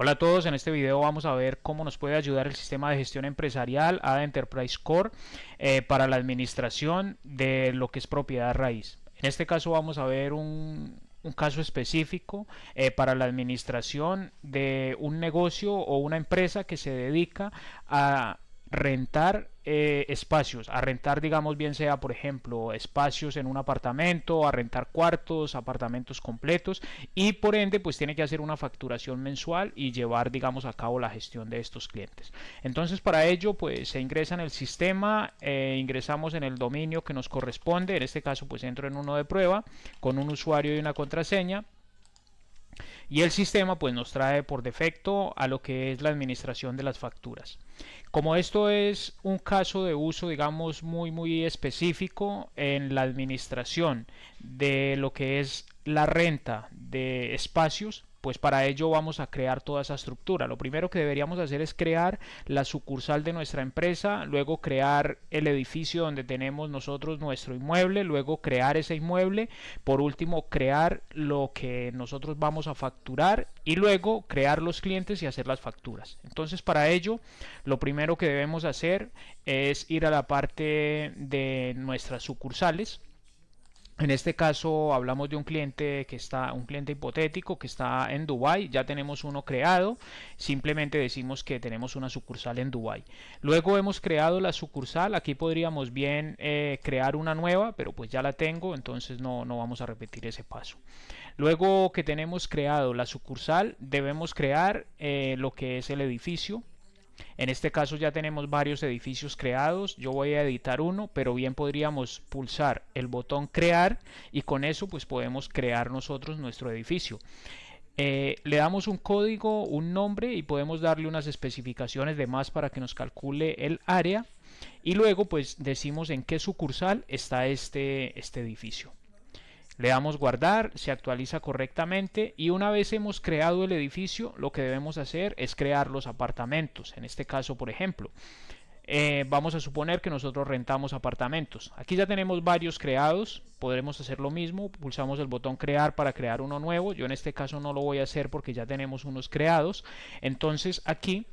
Hola a todos, en este video vamos a ver cómo nos puede ayudar el sistema de gestión empresarial ADA Enterprise Core para la administración de lo que es propiedad raíz. En este caso vamos a ver un caso específico para la administración de un negocio o una empresa que se dedica a rentar espacios, a rentar, digamos, bien sea por ejemplo espacios en un apartamento, a rentar cuartos, apartamentos completos, y por ende pues tiene que hacer una facturación mensual y llevar, digamos, a cabo la gestión de estos clientes. Entonces para ello pues se ingresa en el sistema, ingresamos en el dominio que nos corresponde. En este caso pues entro en uno de prueba con un usuario y una contraseña, y el sistema pues nos trae por defecto a lo que es la administración de las facturas. Como esto es un caso de uso, digamos, muy específico en la administración de lo que es la renta de espacios, pues para ello vamos a crear toda esa estructura. Lo primero que deberíamos hacer es crear la sucursal de nuestra empresa, luego crear el edificio donde tenemos nosotros nuestro inmueble, luego crear ese inmueble, por último crear lo que nosotros vamos a facturar y luego crear los clientes y hacer las facturas. Entonces para ello lo primero que debemos hacer es ir a la parte de nuestras sucursales. En este caso hablamos de un cliente hipotético que está en Dubai. Ya tenemos uno creado, simplemente decimos que tenemos una sucursal en Dubai. Luego hemos creado la sucursal, aquí podríamos bien crear una nueva, pero pues ya la tengo, entonces no vamos a repetir ese paso. Luego que tenemos creado la sucursal, debemos crear lo que es el edificio. En este caso ya tenemos varios edificios creados. Yo voy a editar uno, pero bien podríamos pulsar el botón crear y con eso pues podemos crear nosotros nuestro edificio. Le damos un código, un nombre y podemos darle unas especificaciones de más para que nos calcule el área, y luego pues decimos en qué sucursal está este edificio. Le damos guardar, se actualiza correctamente, y una vez hemos creado el edificio, lo que debemos hacer es crear los apartamentos. En este caso, por ejemplo, vamos a suponer que nosotros rentamos apartamentos. Aquí ya tenemos varios creados, podremos hacer lo mismo, pulsamos el botón crear para crear uno nuevo. Yo en este caso no lo voy a hacer porque ya tenemos unos creados. Entonces aquí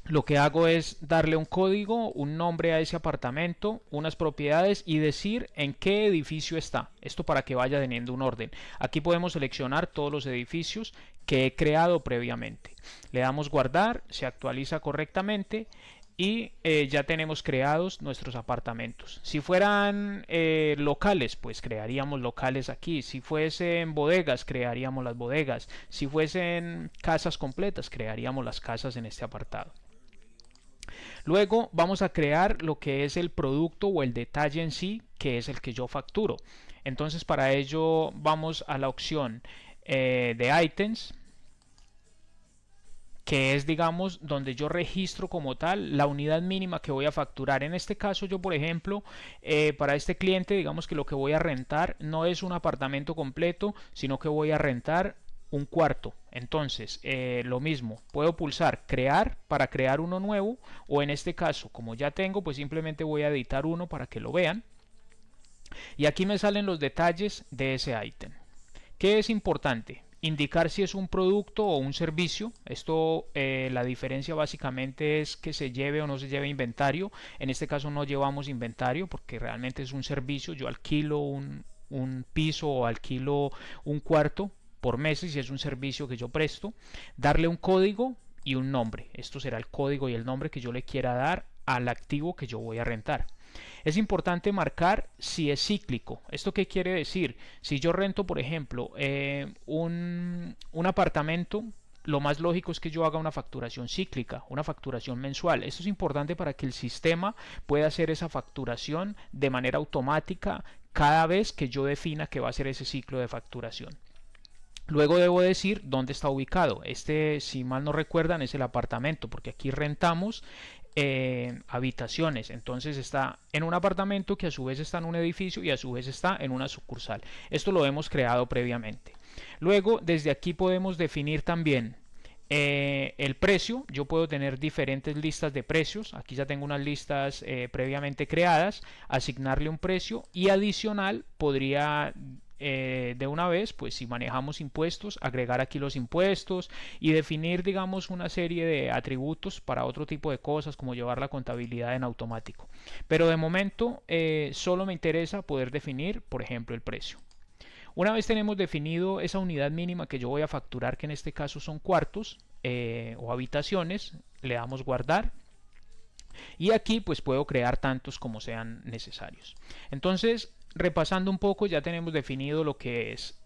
lo que hago es darle un código, un nombre a ese apartamento, unas propiedades y decir en qué edificio está. Esto para que vaya teniendo un orden. Aquí podemos seleccionar todos los edificios que he creado previamente. Le damos guardar, se actualiza correctamente y ya tenemos creados nuestros apartamentos. Si fueran locales, pues crearíamos locales aquí. Si fuesen bodegas, crearíamos las bodegas. Si fuesen casas completas, crearíamos las casas en este apartado. Luego vamos a crear lo que es el producto o el detalle en sí, que es el que yo facturo. Entonces para ello vamos a la opción de items, que es, digamos, donde yo registro como tal la unidad mínima que voy a facturar. En este caso yo, por ejemplo, para este cliente, digamos que lo que voy a rentar no es un apartamento completo, sino que voy a rentar un cuarto. Entonces lo mismo, puedo pulsar crear para crear uno nuevo, o en este caso como ya tengo pues simplemente voy a editar uno para que lo vean, y aquí me salen los detalles de ese ítem. ¿Qué es importante? Indicar si es un producto o un servicio. Esto la diferencia básicamente es que se lleve o no se lleve inventario. En este caso no llevamos inventario porque realmente es un servicio. Yo alquilo un piso o alquilo un cuarto por meses y es un servicio que yo presto. Darle un código y un nombre. Esto será el código y el nombre que yo le quiera dar al activo que yo voy a rentar. Es importante marcar si es cíclico. ¿Esto qué quiere decir? Si yo rento, por ejemplo, un apartamento, lo más lógico es que yo haga una facturación cíclica, una facturación mensual. Esto es importante para que el sistema pueda hacer esa facturación de manera automática cada vez que yo defina que va a ser ese ciclo de facturación. Luego debo decir dónde está ubicado. Este, si mal no recuerdan, es el apartamento, porque aquí rentamos habitaciones. Entonces está en un apartamento que a su vez está en un edificio y a su vez está en una sucursal. Esto lo hemos creado previamente. Luego, desde aquí podemos definir también el precio. Yo puedo tener diferentes listas de precios. Aquí ya tengo unas listas previamente creadas. Asignarle un precio y adicional podría de una vez, pues si manejamos impuestos, agregar aquí los impuestos y definir, digamos, una serie de atributos para otro tipo de cosas como llevar la contabilidad en automático. Pero de momento solo me interesa poder definir, por ejemplo, el precio. Una vez tenemos definido esa unidad mínima que yo voy a facturar, que en este caso son cuartos o habitaciones, le damos guardar y aquí pues puedo crear tantos como sean necesarios. Entonces, repasando un poco, ya tenemos definido lo que es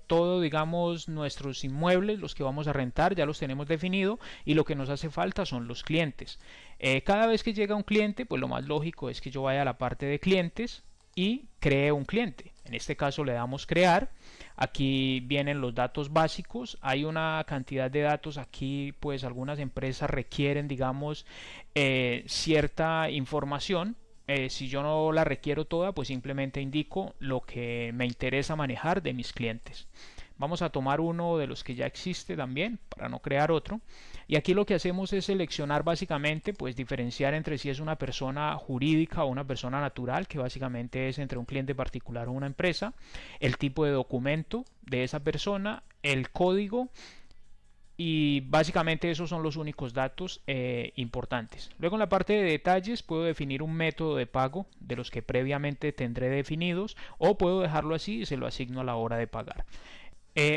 todo, digamos, nuestros inmuebles, los que vamos a rentar, ya los tenemos definido y lo que nos hace falta son los clientes. Cada vez que llega un cliente, pues lo más lógico es que yo vaya a la parte de clientes y cree un cliente. En este caso le damos crear. Aquí vienen los datos básicos. Hay una cantidad de datos aquí, pues algunas empresas requieren, digamos, cierta información. Si yo no la requiero toda, pues simplemente indico lo que me interesa manejar de mis clientes. Vamos a tomar uno de los que ya existe también para no crear otro. Y aquí lo que hacemos es seleccionar básicamente, pues diferenciar entre si es una persona jurídica o una persona natural, que básicamente es entre un cliente particular o una empresa, el tipo de documento de esa persona, el código y básicamente esos son los únicos datos importantes. Luego en la parte de detalles puedo definir un método de pago de los que previamente tendré definidos o puedo dejarlo así y se lo asigno a la hora de pagar.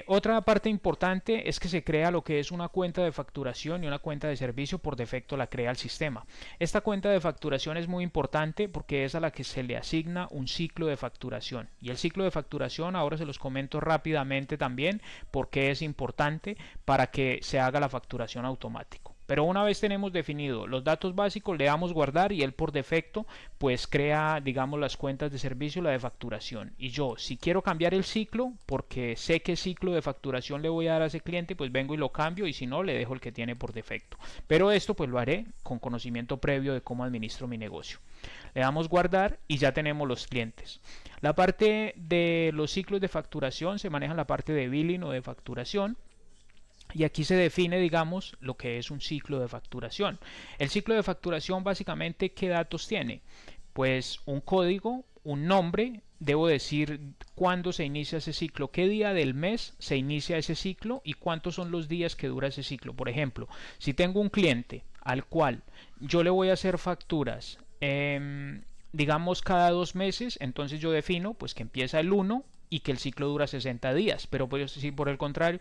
Otra parte importante es que se crea lo que es una cuenta de facturación y una cuenta de servicio. Por defecto la crea el sistema. Esta cuenta de facturación es muy importante porque es a la que se le asigna un ciclo de facturación. Y el ciclo de facturación ahora se los comento rápidamente también porque es importante para que se haga la facturación automático. Pero una vez tenemos definido los datos básicos, le damos guardar y él por defecto pues crea, digamos, las cuentas de servicio, la de facturación. Y yo, si quiero cambiar el ciclo, porque sé qué ciclo de facturación le voy a dar a ese cliente, pues vengo y lo cambio y si no, le dejo el que tiene por defecto. Pero esto pues lo haré con conocimiento previo de cómo administro mi negocio. Le damos guardar y ya tenemos los clientes. La parte de los ciclos de facturación se maneja en la parte de billing o de facturación. Y aquí se define, digamos, lo que es un ciclo de facturación. El ciclo de facturación básicamente, ¿qué datos tiene? Pues un código, un nombre, debo decir cuándo se inicia ese ciclo, qué día del mes se inicia ese ciclo y cuántos son los días que dura ese ciclo. Por ejemplo, si tengo un cliente al cual yo le voy a hacer facturas, digamos cada 2 meses, entonces yo defino pues que empieza el 1 y que el ciclo dura 60 días. Pero pues, si por el contrario...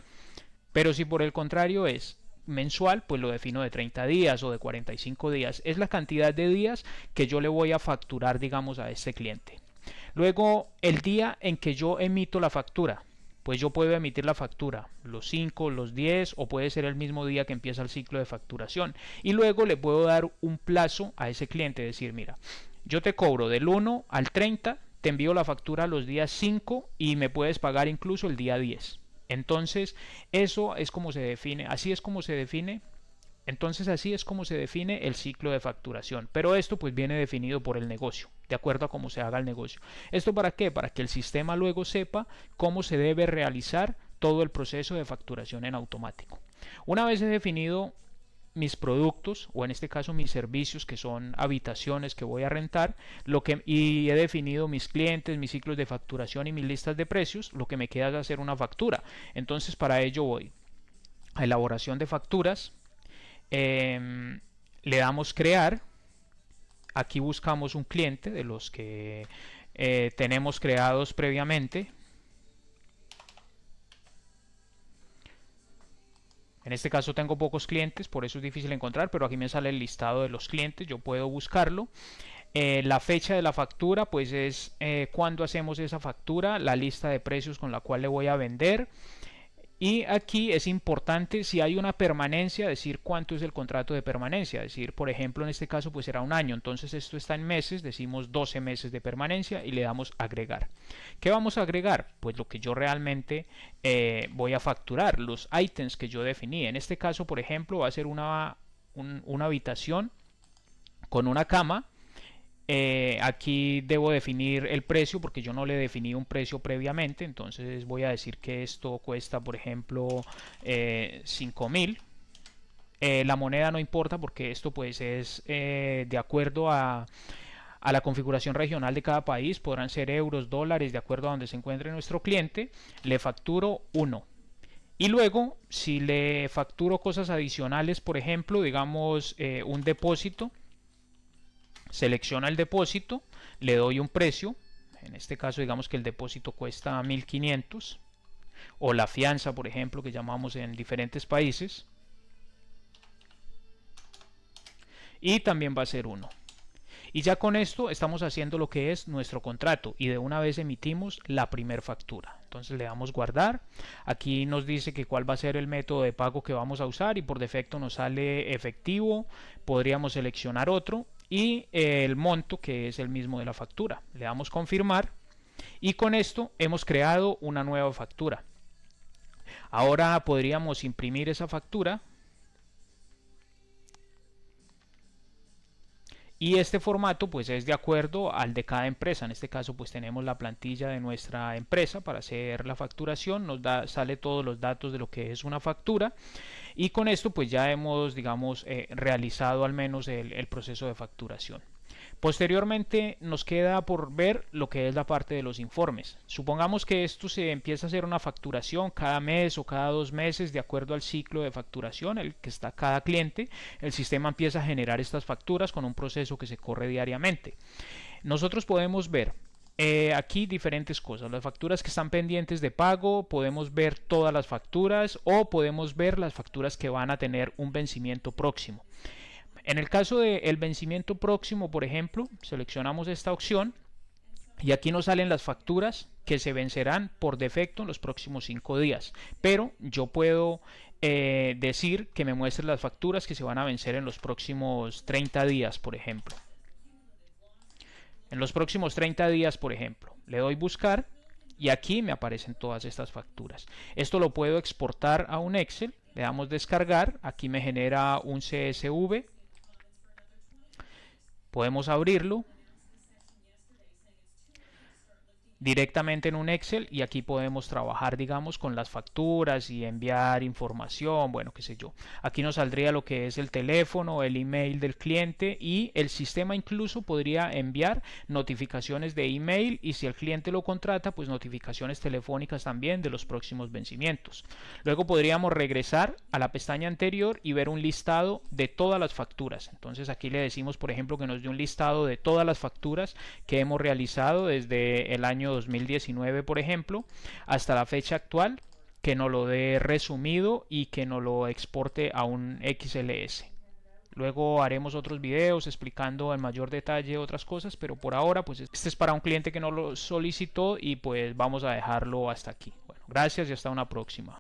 Pero si por el contrario es mensual, pues lo defino de 30 días o de 45 días. Es la cantidad de días que yo le voy a facturar, digamos, a este cliente. Luego, el día en que yo emito la factura. Pues yo puedo emitir la factura los 5, los 10 o puede ser el mismo día que empieza el ciclo de facturación. Y luego le puedo dar un plazo a ese cliente, decir, mira, yo te cobro del 1 al 30, te envío la factura los días 5 y me puedes pagar incluso el día 10. Entonces, eso es como se define, así es como se define. Entonces así es como se define el ciclo de facturación. Pero esto pues viene definido por el negocio, de acuerdo a cómo se haga el negocio. ¿Esto para qué? Para que el sistema luego sepa cómo se debe realizar todo el proceso de facturación en automático. Una vez he definido mis productos o en este caso mis servicios, que son habitaciones que voy a rentar, y he definido mis clientes, mis ciclos de facturación y mis listas de precios, lo que me queda es hacer una factura. Entonces para ello voy a elaboración de facturas, le damos crear, aquí buscamos un cliente de los que tenemos creados previamente. En este caso tengo pocos clientes, por eso es difícil encontrar, pero aquí me sale el listado de los clientes, yo puedo buscarlo. La fecha de la factura, pues es cuando hacemos esa factura, la lista de precios con la cual le voy a vender. Y aquí es importante, si hay una permanencia, decir cuánto es el contrato de permanencia. Decir, por ejemplo, en este caso pues será un año. Entonces esto está en meses, decimos 12 meses de permanencia y le damos agregar. ¿Qué vamos a agregar? Pues lo que yo realmente voy a facturar, los ítems que yo definí. En este caso, por ejemplo, va a ser una habitación con una cama. Aquí debo definir el precio porque yo no le definí un precio previamente, entonces voy a decir que esto cuesta, por ejemplo, 5.000. La moneda no importa porque esto pues es de acuerdo a a la configuración regional de cada país, podrán ser euros, dólares, de acuerdo a donde se encuentre nuestro cliente, le facturo 1. Y luego, si le facturo cosas adicionales, por ejemplo, digamos un depósito, selecciona el depósito, le doy un precio, en este caso digamos que el depósito cuesta 1500, o la fianza, por ejemplo, que llamamos en diferentes países, y también va a ser 1. Y ya con esto estamos haciendo lo que es nuestro contrato y de una vez emitimos la primer factura. Entonces le damos guardar. Aquí nos dice que cuál va a ser el método de pago que vamos a usar y por defecto nos sale efectivo. Podríamos seleccionar otro y el monto que es el mismo de la factura. Le damos confirmar y con esto hemos creado una nueva factura. Ahora podríamos imprimir esa factura. Y este formato pues es de acuerdo al de cada empresa. En este caso pues tenemos la plantilla de nuestra empresa para hacer la facturación. Sale todos los datos de lo que es una factura. Y con esto pues ya hemos digamos realizado al menos el proceso de facturación. Posteriormente nos queda por ver lo que es la parte de los informes. Supongamos que esto se empieza a hacer una facturación cada mes o cada 2 meses de acuerdo al ciclo de facturación el que está cada cliente. El sistema empieza a generar estas facturas con un proceso que se corre diariamente. Nosotros podemos ver aquí diferentes cosas, las facturas que están pendientes de pago, podemos ver todas las facturas o podemos ver las facturas que van a tener un vencimiento próximo. En el caso del vencimiento próximo, por ejemplo, seleccionamos esta opción y aquí nos salen las facturas que se vencerán por defecto en los próximos 5 días. Pero yo puedo decir que me muestre las facturas que se van a vencer en los próximos 30 días, por ejemplo. En los próximos 30 días, por ejemplo, le doy buscar y aquí me aparecen todas estas facturas. Esto lo puedo exportar a un Excel, le damos descargar, aquí me genera un CSV. Podemos abrirlo directamente en un Excel y aquí podemos trabajar digamos con las facturas y enviar información, bueno, qué sé yo. Aquí nos saldría lo que es el teléfono, el email del cliente y el sistema incluso podría enviar notificaciones de email y si el cliente lo contrata pues notificaciones telefónicas también de los próximos vencimientos. Luego podríamos regresar a la pestaña anterior y ver un listado de todas las facturas. Entonces aquí le decimos por ejemplo que nos dé un listado de todas las facturas que hemos realizado desde el año 2019 por ejemplo hasta la fecha actual, que nos lo dé resumido y que nos lo exporte a un XLS. Luego haremos otros videos explicando en mayor detalle otras cosas, pero por ahora pues este es para un cliente que nos lo solicitó y pues vamos a dejarlo hasta aquí. Bueno, gracias y hasta una próxima.